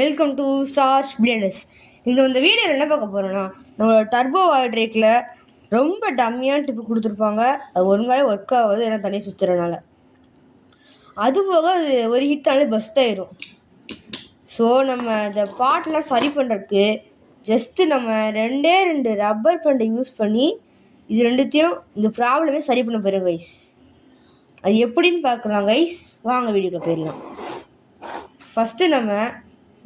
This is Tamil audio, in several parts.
Welcome to charge blades. இந்த வீடியோவில் என்ன பார்க்க போகிறோன்னா, நம்மளோட டர்போ வால்ட்ரேக்கில் ரொம்ப டம்மியான டிப்பு கொடுத்துருப்பாங்க. அது ஒழுங்காகவே ஒர்க் ஆகுது, ஏன்னா தனியாக சுற்றுறனால. அதுபோக அது ஒரு ஹிட்டாலே பஸ்ட் ஆயிரும். ஸோ நம்ம இந்த பார்ட்லாம் சரி பண்ணுறதுக்கு ஜஸ்ட்டு நம்ம ரெண்டு ரப்பர் பேண்டை யூஸ் பண்ணி இது ரெண்டுத்தையும் இந்த ப்ராப்ளமே சரி பண்ண போகிறோம் கைஸ். அது எப்படின்னு பார்க்கலாம் கைஸ். வாங்க வீடியோவில் போயிடலாம். ஃபஸ்ட்டு நம்ம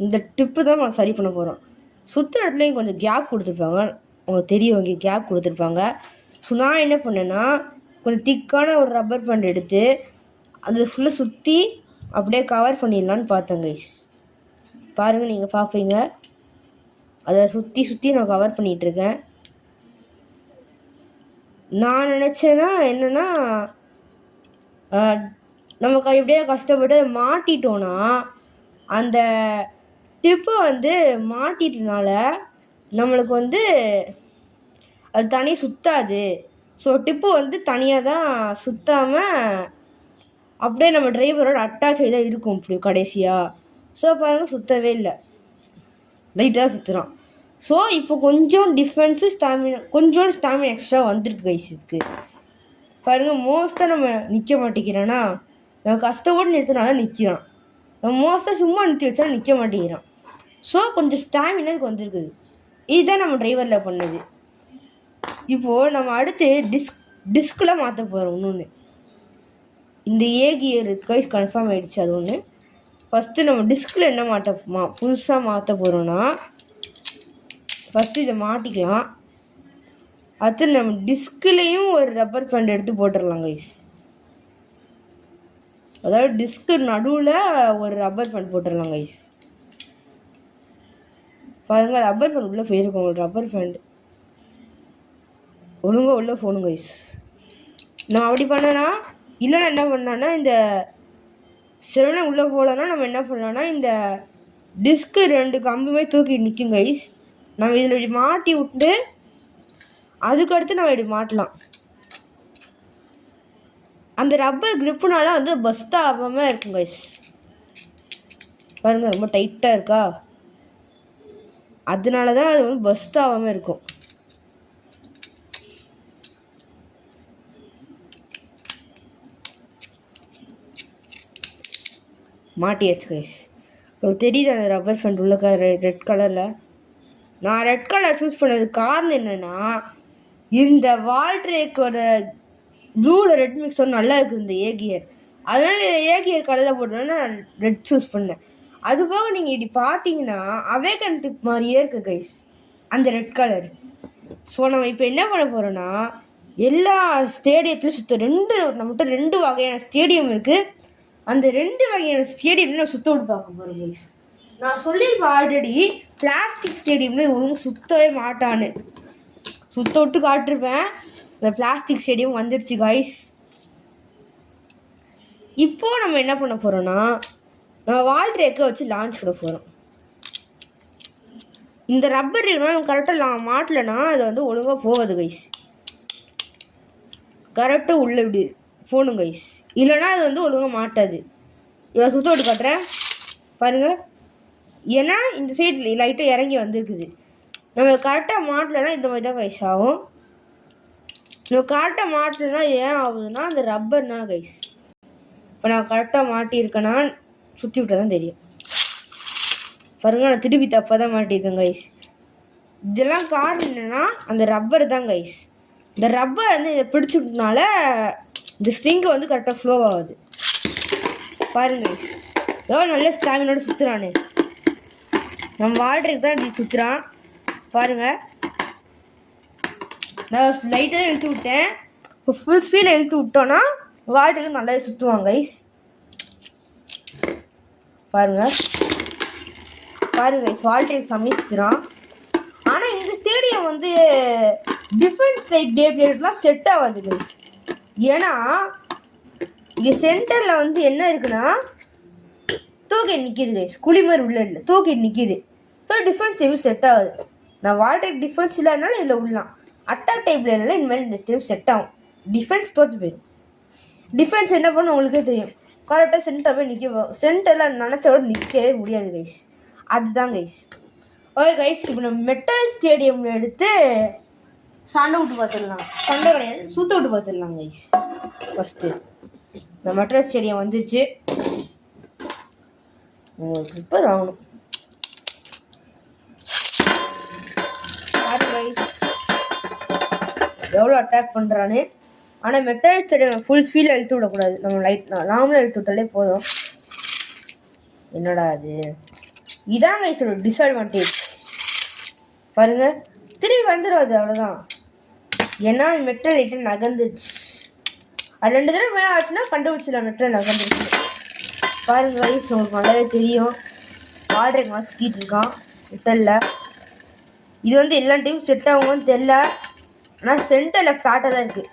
இந்த டிப்பு தான் நம்ம சரி பண்ண போகிறோம். சுற்ற இடத்துலையும் கொஞ்சம் கேப் கொடுத்துருப்பாங்க, உங்களுக்கு தெரியும், இங்கே கேப் கொடுத்துருப்பாங்க. ஸோ நான் என்ன பண்ணேன்னா, கொஞ்சம் திக்கான ஒரு ரப்பர் பேண்ட் எடுத்து அது ஃபுல்லாக சுற்றி அப்படியே கவர் பண்ணிடலான்னு பார்த்தேன் கைஸ். பாருங்கள், நீங்கள் பார்ப்பீங்க, அதை சுற்றி நான் கவர் பண்ணிகிட்ருக்கேன். நான் நினச்சேன்னா என்னென்னா, நமக்கு எப்படியே கஷ்டப்பட்டு அதை மாட்டிட்டோன்னா அந்த டிப்பு மாட்டிட்டனால நம்மளுக்கு அது தனியாக சுற்றாது. ஸோ டிப்பு தனியாக தான் சுற்றாமல் அப்படியே நம்ம டிரைவரோட அட்டாச் ஆகி தான் இருக்கும் இப்படி கடைசியாக. ஸோ பாருங்கள், சுற்றவே இல்லை, லைட்டாக சுற்றுறான். ஸோ இப்போ கொஞ்சம் டிஃபென்ஸு கொஞ்சோண்டு ஸ்டாமினா எக்ஸ்ட்ரா வந்துருக்கு கைஸ். இதுக்கு பாருங்கள், மோஸ்ட்டாக நம்ம நிற்க மாட்டேங்கிறானா, நம்ம கஷ்டப்பட்டு நிறுத்தினால நிற்கிறான். நம்ம மோஸ்ட்டாக சும்மா நிறுத்தி வச்சா நிற்க மாட்டேங்கிறான். ஸோ கொஞ்சம் ஸ்டாமினா இதுக்கு வந்திருக்குது. இதுதான் நம்ம டிரைவரில் பண்ணது. இப்போது நம்ம அடுத்து டிஸ்கில் மாற்ற போகிறோம். இன்னொன்று, இந்த கியர் கைஸ் கன்ஃபார்ம் ஆகிடுச்சு. அது ஒன்று. ஃபஸ்ட்டு நம்ம டிஸ்கில் என்ன புதுசாக மாற்ற போகிறோன்னா, ஃபஸ்ட்டு இதை மாட்டிக்கலாம். அடுத்து நம்ம டிஸ்கிலையும் ஒரு ரப்பர் பேண்ட் எடுத்து போட்டுடலாம் கைஸ். அதாவது டிஸ்க்கு நடுவில் ஒரு ரப்பர் பேண்ட் போட்டுடலாம் கைஸ். பாருங்கள், ரப்பர் பேண்ட் உள்ளே போயிருக்கோம். உங்களுக்கு ரப்பர் பேண்ட் ஒழுங்காக உள்ளே போகணும் கைஸ். நான் அப்படி பண்ணேன்னா, இல்லைன்னா என்ன பண்ணான்னா, இந்த சிறுவனை உள்ளே போகலன்னா நம்ம என்ன பண்ணலான்னா, இந்த டிஸ்க்கு 2 கம்புமே தூக்கி நிற்கும் கைஸ். நம்ம இதில் இப்படி மாட்டி விட்டு அதுக்கடுத்து நம்ம இப்படி மாட்டலாம். அந்த ரப்பர் கிரிப்புனால பஸ்ட் ஆகாமல் இருக்கும் கைஸ். பாருங்கள், ரொம்ப டைட்டாக இருக்கா, அதனால தான் அது பஸ்ட் ஆகாமல் இருக்கும். மாட்டியாச்சு கைஸ். உங்களுக்கு தெரியுது அந்த ரப்பர் பேண்ட் உள்ள ரெட் கலரில். நான் ரெட் கலர் சூஸ் பண்ணதுக்கு காரணம் என்னென்னா, இந்த வால்ட்ரேக்கோட ப்ளூவில் ரெட் மிக்ஸ் நல்லா இருக்குது இந்த கியர். அதனால் கியர் கலரில் போட்டோன்னா நான் ரெட் சூஸ் பண்ணேன். அதுபோக நீங்கள் இப்படி பார்த்தீங்கன்னா அவேகன் டிப் மாதிரியே இருக்குது கைஸ் அந்த ரெட் கலர். ஸோ நம்ம இப்போ என்ன பண்ண போகிறோன்னா, எல்லா ஸ்டேடியத்துலையும் நம்மகிட்ட 2 வகையான ஸ்டேடியம் இருக்குது. அந்த 2 வகையான ஸ்டேடியம்ல நம்ம சுற்ற விட்டு பார்க்க போகிறோம் கைஸ். நான் சொல்லியிருப்பேன் ஆல்ரெடி, பிளாஸ்டிக் ஸ்டேடியம்ல ஒன்றும் சுற்றவே மாட்டான்னு. சுற்ற விட்டு காட்டிருப்பேன். இந்த பிளாஸ்டிக் ஸ்டேடியம் வந்துருச்சு கைஸ். இப்போது நம்ம என்ன பண்ண போகிறோன்னா, நம்ம வால்ட்ரேக்கை வச்சு லான்ச் பண்ண போகிறோம். இந்த ரப்பர் நம்ம கரெக்டாக மாட்டலைன்னா அது ஒழுங்காக போகாது கைஸ். கரெக்டாக உள்ள இப்படி போகணும் கைஸ், இல்லைனா அது ஒழுங்காக மாட்டாது. இவன் சுற்ற விட்டு காட்டுறேன் பாருங்கள். ஏன்னா இந்த சைடு லைட்டாக இறங்கி வந்திருக்குது. நம்ம கரெக்டாக மாட்டலைன்னா இந்த மாதிரி தான் கைஸ் ஆகும். நம்ம கரெக்டாக மாட்டலைன்னா ஏன் ஆகுதுன்னா அந்த ரப்பர்னால கைஸ். இப்போ நான் கரெக்டாக மாட்டியிருக்கேன்னா சுற்றி விட்டால் தான் தெரியும். பாருங்கள், நான் திருப்பி தப்பாக தான் மாட்டியிருக்கேன் கைஸ். இதெல்லாம் காரணம் என்னென்னா அந்த ரப்பர் தான் கைஸ். இந்த ரப்பர் இதை பிடிச்சிட்டனால இந்த ஸ்ட்ரிங்கை கரெக்டாக ஃப்ளோ ஆகுது. பாருங்க கைஸ், எவ்வளோ நல்ல ஸ்டாமினோட சுற்றுறானு. நம்ம வால்ட்ரேக் தான் இப்படி சுற்றுறான் பாருங்கள். நான் லைட்டாக இழுத்து விட்டேன். இப்போ ஃபுல் ஸ்பீடில் இழுத்து விட்டோன்னா வால்ட்ரேக் நல்லாவே சுற்றுவாங்க கைஸ். பாருங்கள் கைஸ், வால்ட்ரேக் செம்மையாக சுற்றுறான். ஆனால் இந்த ஸ்டேடியம் டிஃபென்ஸ் டைப் பேப்லேட்லாம் செட் ஆகாது கைஸ். ஏன்னா இங்கே சென்டரில் என்ன இருக்குன்னா தூக்கி நிற்கிது கைஸ். குளிமர் உள்ள இல்லை, தூக்கி நிற்கிது. ஸோ டிஃபென்ஸ் டைப் செட் ஆகுது. நான் வால்ட்ரேக் டிஃபென்ஸ் இல்லைனாலும் இதில் உள்ளலாம். அட்டாக் டைப்பில் இல்லை, இனிமேல் இந்த ஸ்டேப் செட் ஆகும். டிஃபென்ஸ் தோற்று போயிடும். டிஃபென்ஸ் என்ன பண்ணணும் உங்களுக்கே தெரியும். கரெக்டாக சென்டர் போய் நிற்க, சென்டரில் நினச்சோட நிற்கவே முடியாது கைஸ். அதுதான் கைஸ். ஓகே கைஸ், இப்போ நம்ம மெட்டல் ஸ்டேடியமில் எடுத்து சண்டை விட்டு பார்த்துடலாம். சண்டை கிடையாது, சுத்த விட்டு பார்த்துடலாம் கைஸ். ஃபஸ்ட்டு இந்த மெட்டல் ஸ்டேடியம் வந்துருச்சு. உங்களுக்கு ரிப்பேர் ஆகணும். எவ்வளோ அட்டாக் பண்ணுறான்னு. ஆனால் மெட்டல் ஸ்டேடியம் ஃபுல் ஸ்பீடில் இழுத்து விடக்கூடாது. நம்ம நார்மலாக இழுத்து விட்டாலே போதும். என்னடா அது, இதான் கைஸோட டிஸ்அட்வான்டேஜ். பாருங்க, திரும்பி வந்துடும் அது, அவ்வளோதான். ஏன்னா மெட்டல் லைட்டு நகர்ந்துச்சு. அது 2 தடவை மேலே ஆச்சுன்னா கண்டுபிடிச்சிடலாம் மெட்டல் நகர்ந்துச்சு. பாருங்க கைஸ், உங்களுக்கு நல்லாவே தெரியும். வால்ட்ரேக் மாதிரி சுற்றிட்டு இருக்கான் மெட்டலில். இது வந்து எல்லா டைமும் செட் ஆகும்னு தெரில, ஆனால் சென்டரில் ஃப்ளாட்டாக தான் இருக்குது.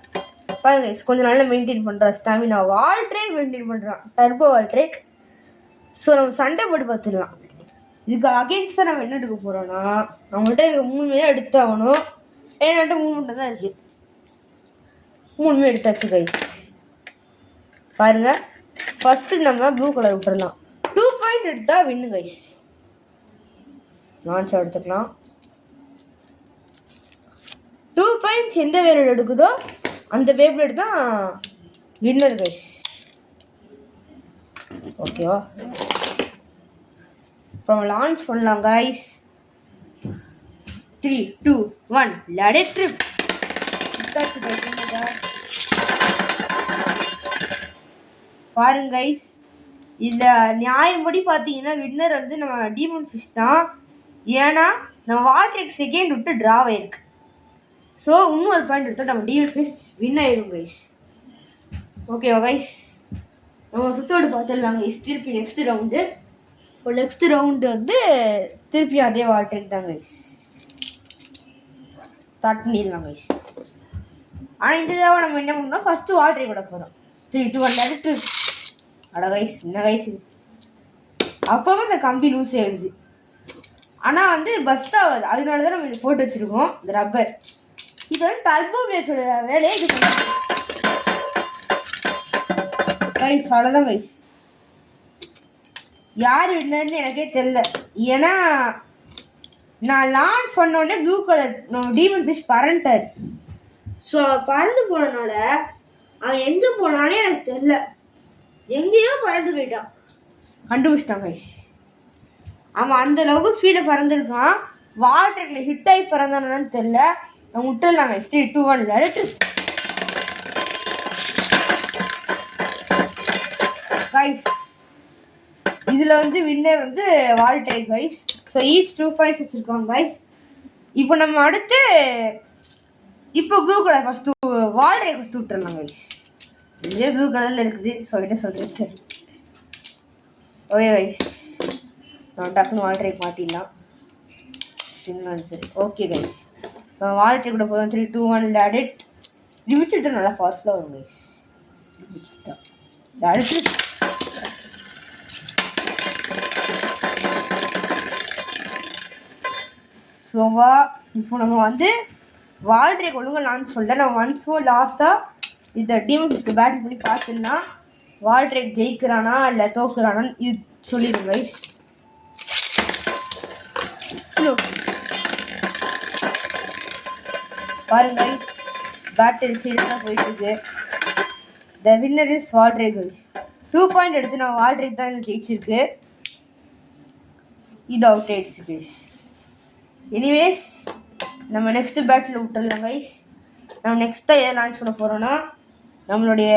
பாருங்க கைஸ், கொஞ்சம் நல்லா மெயின்டைன் பண்ணுறான். ஸ்டாமினா வால்ட்ரேக் மெயின்டைன் பண்ணுறான், டர்போ வால்ட்ரேக். ஸோ நம்ம சண்டை போட்டு பார்த்துடலாம். இதுக்கு அகேன்ஸ்டாக நம்ம என்ன எடுக்க போகிறோன்னா, நம்மள்கிட்ட இதுக்கு 3 எடுத்தாகணும். ஏன்னாட்ட 3 தான் இருக்குது. 3 எடுத்தாச்சு கைஸ். பாருங்கள், ஃபஸ்ட்டு நம்ம ப்ளூ கலர் விட்டுடலாம். 2 பாயிண்ட் எடுத்தால் வின்னு கைஸ். லான்ச் எடுத்துக்கலாம். 2 பாயிண்ட்ஸ் எந்த வேலையில் எடுக்குதோ அந்த வேவ்பிளேட் தான் வின்னர் கைஸ். ஓகேவா, அப்புறம் லான்ச் பண்ணலாம் கைஸ். 3, 2, 1 let it trip. பாருங்க கைஸ், இதில் நியாயப்படி பார்த்தீங்கன்னா வின்னர் வந்து நம்ம டீமன் ஃபிஷ் தான். ஏன்னா நம்ம வால்ட்ரேக் செகண்ட் விட்டு ட்ராவ் ஆயிருக்கு. ஸோ இன்னும் ஒரு பாயிண்ட் எடுத்தால் நம்ம டீமன் ஃபிஷ் வின் ஆயிரும் கைஸ். ஓகேவா கைஸ், நம்ம சுத்தோடு பார்த்துடலாம் கைஸ். திருப்பி நெக்ஸ்ட் ரவுண்டு. இப்போ நெக்ஸ்ட் ரவுண்டு வந்து திருப்பி அதே வால்ட்ரேக் தான் கைஸ். ஸ்டார்ட் பண்ணிடலாம் கைஸ். ஆனால் இந்த தடவை நம்ம என்ன பண்ணோம், ஃபஸ்ட்டு வால்ட்ரேக் விட போகிறோம். 3, 2, 1 எடுத்து. அட கைஸ், என்ன கைஸ் இது, அப்போவே இந்த கம்பி லூஸ் ஆகிடுது. ஆனால் வந்து பஸ் தான் வருது, அதனால தான் நம்ம இது போட்டு வச்சுருக்கோம். இந்த ரப்பர் இது வந்து டர்போ பிளேட்ஸோட வேலையை இது பண்ணுறோம் கைஸ். அவ்வளோதான் கைஸ். யார் வின்னர்னு எனக்கே தெரில. ஏன்னா நான் லான்ச் பண்ணோடனே ப்ளூ கலர் நம்ம டீமன் ஃபிஷ் பறந்துட்டார். ஸோ பறந்து போனனால அவன் எங்கே போனானே எனக்கு தெரில. எங்கேயோ பறந்து போயிட்டான். கண்டுபிடிச்சிட்டான் கைஸ். அவன் அந்த அளவுக்கு ஸ்பீடில் பறந்துருக்கான். வால்ட்ரேக்கில் ஹிட் ஆகி பறந்தானு தெரில. நான் விட்டுடலாம் கைஸ். 3, 2, 1 let it guys. இதில் வந்து வின்னர் வந்து வால்ட்ரேக் கைஸ். ஸோ ஈச் 2 பாயிண்ட்ஸ் வச்சுருக்காங்க கைஸ். இப்போ நம்ம அடுத்து இப்போ ப்ளூ கலர் ஃபஸ்ட்டு வால்ட்ரேக் ஃபஸ்ட்டு விட்டுறலாம் கைஸ். இதுவே ப்ளூ கலரில் இருக்குது. ஸோ என்ன சொல்கிறது தெரியும். ஓகே கைஸ், நான் டக்குன்னு வால்ட்ரேக் மாட்டிடலாம். சரி ஓகே கைஸ், நான் வால்ட்ரேக் கூட போதும். 3, 2, 1 லெட் இட். லிமிச்சிட்டு நல்லா பவர்ஃபுல்லாக வரும் கைஸ். லெட் ஸோவா. இப்போ நம்ம வந்து வால்ட்ரேக் ஒழுங்காக லான்ச் பண்ணல. நம்ம ஒன்ஸ் மோர் லாஸ்ட்டாக இந்த டீமன் ஃபிஷ்க்கு பேட்டில் பண்ணி பார்த்துலாம் வால்ட்ரேக் ஜெயிக்கிறானா இல்லை தோக்குறானான்னு இது சொல்லிடுங்க கைஸ். பாருங்க பேட்டில் சீரியஸாக போயிட்டுருக்கு. த வின்னர் இஸ் வால்ட்ரேக் கைஸ். 2 பாயிண்ட் எடுத்து நான் வால்ட்ரேக் தான் ஜெயிச்சிருக்கு. இது அவுட் ஆயிடுச்சு கைஸ். எனிவேஸ் நம்ம நெக்ஸ்ட்டு பேட்டில் விட்டுடலாம் கைஸ். நம்ம நெக்ஸ்ட்டாக எதை லான்ச் பண்ண போகிறோன்னா நம்மளுடைய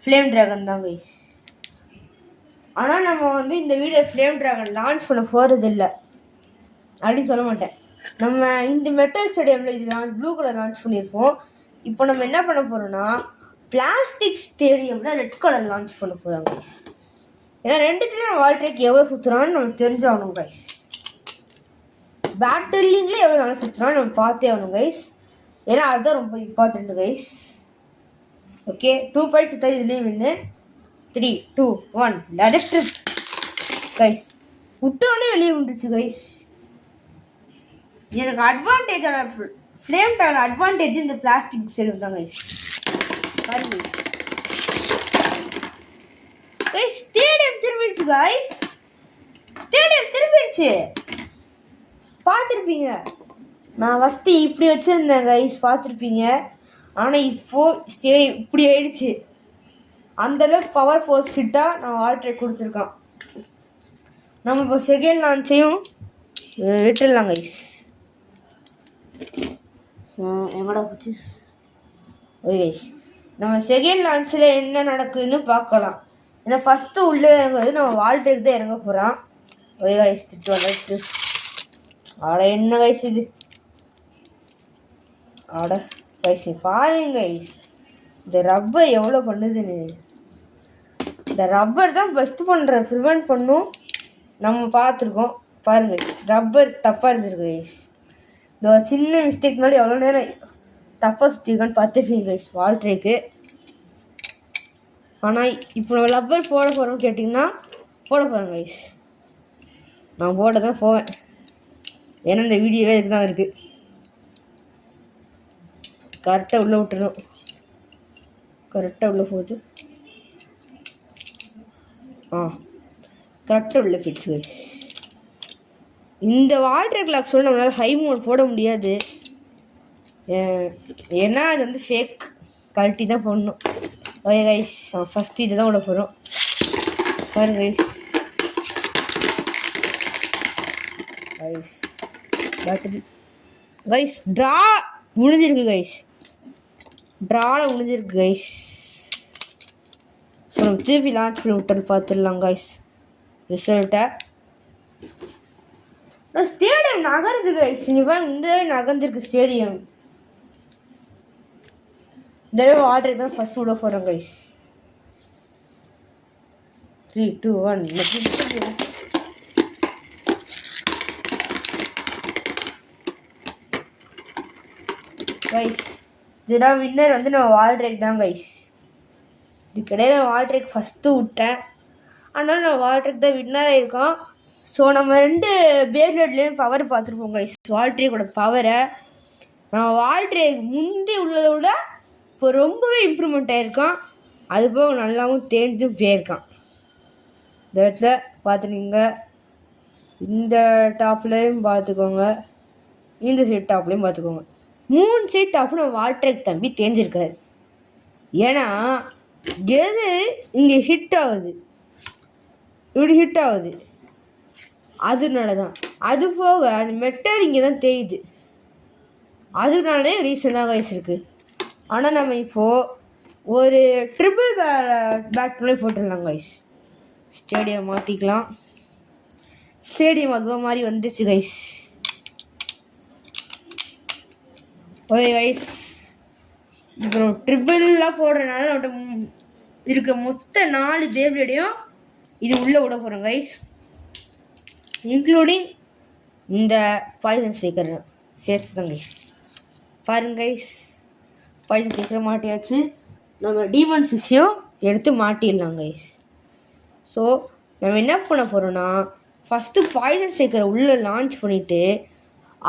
ஃப்ளேம் ட்ராகன் தான் கைஸ். ஆனால் நம்ம வந்து இந்த வீடியோ ஃப்ளேம் ட்ராகன் லான்ச் பண்ண போகிறது இல்லை அப்படின்னு சொல்ல மாட்டேன். நம்ம இந்த மெட்டல் ஸ்டேடியமில் இது ப்ளூ கலர் லான்ச் பண்ணியிருப்போம். இப்போ நம்ம என்ன பண்ண போகிறோன்னா பிளாஸ்டிக் ஸ்டேடியமில் ரெட் கலர் லான்ச் பண்ண போகிறோம் கைஸ். ஏன்னா 2த்துலேயும் வால்ட்ரேக் எவ்வளோ சுற்றுறான்னு நமக்கு தெரிஞ்சாகணும் கைஸ். பேட்டில்லிங்ல எவ்வளோ நல்லா சுற்றுறான்னு நம்ம பார்த்தே ஆகணும் கைஸ். ஏன்னா அதுதான் ரொம்ப இம்பார்ட்டண்ட் கைஸ். ஓகே, 2 பாயிண்ட்ஸ் சுத்தா இதுலேயும் வின்னு. 3, 2, 1 லெட் இட் ட்ரிப் கைஸ். விட்டோடனே வெளியே விட்டுச்சு கைஸ். எனக்கு அட்வான்டேஜான ஃப்ளேம் ட்ராகன் அட்வான்டேஜ் இந்த பிளாஸ்டிக் சைடு தான் கைஸ். பாருங்க கைஸ், ஸ்டேடியம் திரும்பிடுச்சு கைஸ். ஸ்டேடியம் திரும்பிடுச்சு. பார்த்துருப்பீங்க. நான் ஃபஸ்ட்டு இப்படி வச்சுருந்தேன் கைஸ், பார்த்துருப்பீங்க. ஆனால் இப்போது ஸ்டேடியம் இப்படி ஆயிடுச்சு. அந்தளவுக்கு பவர் ஃபோர்ஸ் ஹிட்டாக நான் வால்ட்ரேக் கொடுத்துருக்கான். நம்ம இப்போ செகண்ட் லான்ச்சையும் விட்டுடலாம் கைஸ். எங்கடா போச்சு? ஓகே கைஸ், நம்ம செகண்ட் லான்ச்சில் என்ன நடக்குதுன்னு பார்க்கலாம். ஏன்னா ஃபஸ்ட்டு உள்ளே இறங்குறது நம்ம வால்ட்ரேக் தான் இறங்க போகிறான். ஓகே கைஸ், திட்டு ஆட என்ன கைஸ் இது? ஆட கைஸ் பாருங்க கைஸ், இந்த ரப்பர் எவ்வளோ பண்ணுதுன்னு. இந்த ரப்பர் தான் பெஸ்ட்டு ப்ரிவெண்ட் பண்ணும். நம்ம பார்த்துருக்கோம் பாருங்க, ரப்பர் தப்பாக இருந்திருக்கு கைஸ். இந்த சின்ன மிஸ்டேக்னால எவ்வளோ நேரம் தப்பாக சுற்றிருக்கான்னு பார்த்துருப்பீங்க கைஸ் வால்ட்ரேக்கு. ஆனால் இப்போ நம்ம ரப்பர் போட போகிறோம்னு கேட்டிங்கன்னா போட போகிறேன் கைஸ். நான் போட தான் போவேன், ஏன்னா இந்த வீடியோவே இதுக்கு தான் இருக்குது. கரெக்டாக உள்ளே விட்டுறணும். கரெக்டாக உள்ளே போகுது. கரெக்டாக உள்ளே ஃபிட்ஸ் கைஸ். இந்த வால்ட்ரேக் லாக்ஸோட நம்மளால் ஹை மோட் போட முடியாது, ஏன்னா அது வந்து ஃபேக். கழட்டி தான் போடணும். ஓகே கைஸ், ஃபஸ்ட்டு இது தான் விட போகிறோம். பாருங்க guys. Guys battery guys draw முடிஞ்சிருக்கு கைஸ். ட்ராவில் முடிஞ்சிருக்கு கைஸ். ஸோ நம்ம திருப்பி லான்ச் பண்ணி விட்டு பார்த்துடலாம் கைஸ் ரிசல்ட்டை. ஸ்டேடியம் நகருது கைஸ். இங்கே பாருங்க, இந்த நகர்ந்துருக்கு ஸ்டேடியம். இந்த தடவை வால்ட்ரேக் தான் ஃபஸ்ட் விட போகிறோம் கைஸ். 3, 2, 1 கைஸ். இதுதான் வின்னர் வந்து நம்ம வால்ட்ரேக் தான் கைஸ். இதுக்கிடையே நான் வால்ட்ரேக் ஃபஸ்ட்டு விட்டேன், அதனால் நான் வால்ட்ரேக் தான் வின்னராக இருக்கோம். ஸோ நம்ம 2 பேப்ளேட்லேயும் பவர் பார்த்துருப்போம் கைஸ். வால்ட்ரேக்கோட பவரை நம்ம வால்ட்ரேக் முந்தி உள்ளதை விட இப்போ ரொம்பவே இம்ப்ரூவ்மெண்ட் ஆகிருக்கான். அதுபோக நல்லாவும் தேஞ்சும் போயிருக்கான். இந்த இடத்துல பார்த்துனீங்க, இந்த டாப்லேயும் பார்த்துக்கோங்க, இந்த சைட் டாப்லேயும் பார்த்துக்கோங்க. 3 சைட் டாப்பும் நம்ம வால்ட்ரேக் தம்பி தேஞ்சிருக்காரு. ஏன்னா எது இங்கே ஹிட் ஆகுது, இப்படி ஹிட் ஆகுது, அதனால தான். அது போக அந்த மெட்டல் இங்கே தான் தேயுது, அதனாலே ரீசனாக கைஸ் இருக்குது. ஆனால் நம்ம இப்போது ஒரு ட்ரிபிள் பேட்லேயே போட்டுடலாம் கைஸ். ஸ்டேடியம் மாற்றிக்கலாம். ஸ்டேடியம் அதுவா மாதிரி வந்துச்சு கைஸ். ஓகே கைஸ், இப்போ நம்ம ட்ரிபிள்லாம் போடுறதுனால நம்மகிட்ட இருக்க மொத்த 4 பேப்ளேடையும் இது உள்ளே விட போகிறோம் கைஸ், இன்க்ளூடிங் இந்த பாய்சன் ஸ்டிக்கர் சேர்த்து தான் கைஸ். பாருங்க கைஸ், பாய்சன் ஸ்டிக்கர் மாட்டியாச்சு. நம்ம டீமன் ஃபிஷ்ஷையும் எடுத்து மாட்டிடலாம் கைஸ். ஸோ நம்ம என்ன பண்ண போகிறோன்னா, ஃபஸ்ட்டு பாய்சன் ஸ்டிக்கரை உள்ளே லான்ச் பண்ணிவிட்டு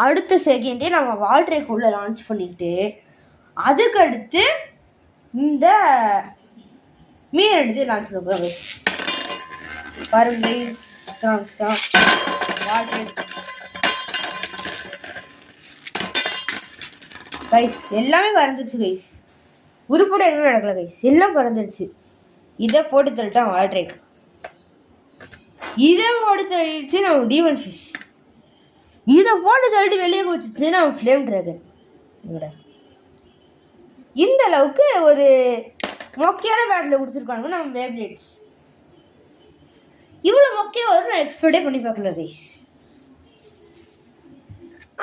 அடுத்த செகண்டே நம்ம வால்ட்ரேக் உள்ளே லான்ச் பண்ணிவிட்டு அதுக்கடுத்து இந்த மீன் எடுத்து லான்ச் பண்ண போகிறோம் கைஸ். பாருங்க கைஸ், எல்லாமே பறந்துருச்சு கைஸ். உருப்பட எதுவுமே நடக்கல கைஸ், எல்லாம் பறந்துருச்சு. இதை போட்டு தள்ளிட்டான் வால்ட்ரேக், இதை போட்டு தள்ளிடுச்சு நம்ம டீமன் ஃபிஷ், இதை போட்டு தள்ளிட்டு வெளியே குதிச்சிச்சு நம்ம ஃப்ளேம் ட்ராகன். இந்த அளவுக்கு ஒரு மொக்கையான பேட்டில் கொடுத்துருக்காங்க நம்ம பேப்ளேட்ஸ். இவ்வளோ மொக்கையாக வரும் நான் எக்ஸ்பெக்டே பண்ணி பார்க்கல கைஸ்.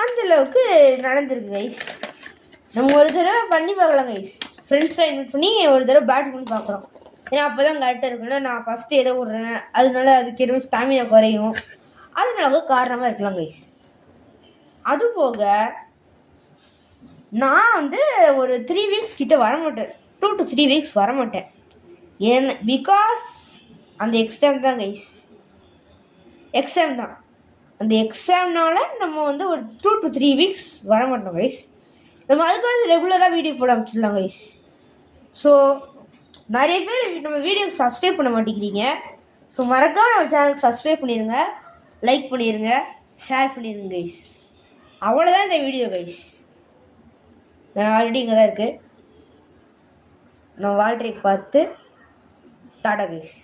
அந்தளவுக்கு நடந்திருக்கு கைஸ். நம்ம ஒரு தடவை பண்ணி பார்க்கலாம் கைஸ், ஃப்ரெண்ட்ஸ்லாம் இன்வைட் பண்ணி ஒரு தடவை பேட் பண்ணி பார்க்குறோம். ஏன்னா அப்போ தான் கரெக்டாக இருக்குன்னா, நான் ஃபஸ்ட்டு எதை விட்றேன், அதனால அதுக்கு எதுவும் ஸ்டாமினா குறையும், அதனால காரணமாக இருக்கலாம் கைஸ். அதுபோக நான் வந்து ஒரு 3 வீக்ஸ் கிட்டே வரமாட்டேன், 2 to 3 வீக்ஸ் வரமாட்டேன். ஏன்னா பிகாஸ் அந்த எக்ஸாம் தான் கைஸ், எக்ஸாம் தான். அந்த எக்ஸாம்னால நம்ம வந்து ஒரு 2 to 3 வீக்ஸ் வரமாட்டோம் கைஸ். நம்ம அதுக்காக ரெகுலராக வீடியோ போட ஆரம்பிச்சிடலாம் கைஸ். ஸோ நிறைய பேர் நம்ம வீடியோக்கு சப்ஸ்கிரைப் பண்ண மாட்டேங்கிறீங்க. ஸோ மறக்காம நம்ம சேனலுக்கு சப்ஸ்கிரைப் பண்ணிடுங்க. லைக் பண்ணிடுங்க, ஷேர் பண்ணிடுங்க கைஸ். அவ்வளோதான் இந்த வீடியோ கைஸ். நான் ஆல்ரெடி இங்கே தான் இருக்குது. நான் வால்ட்ரேக் பார்த்து டாடா கைஸ்.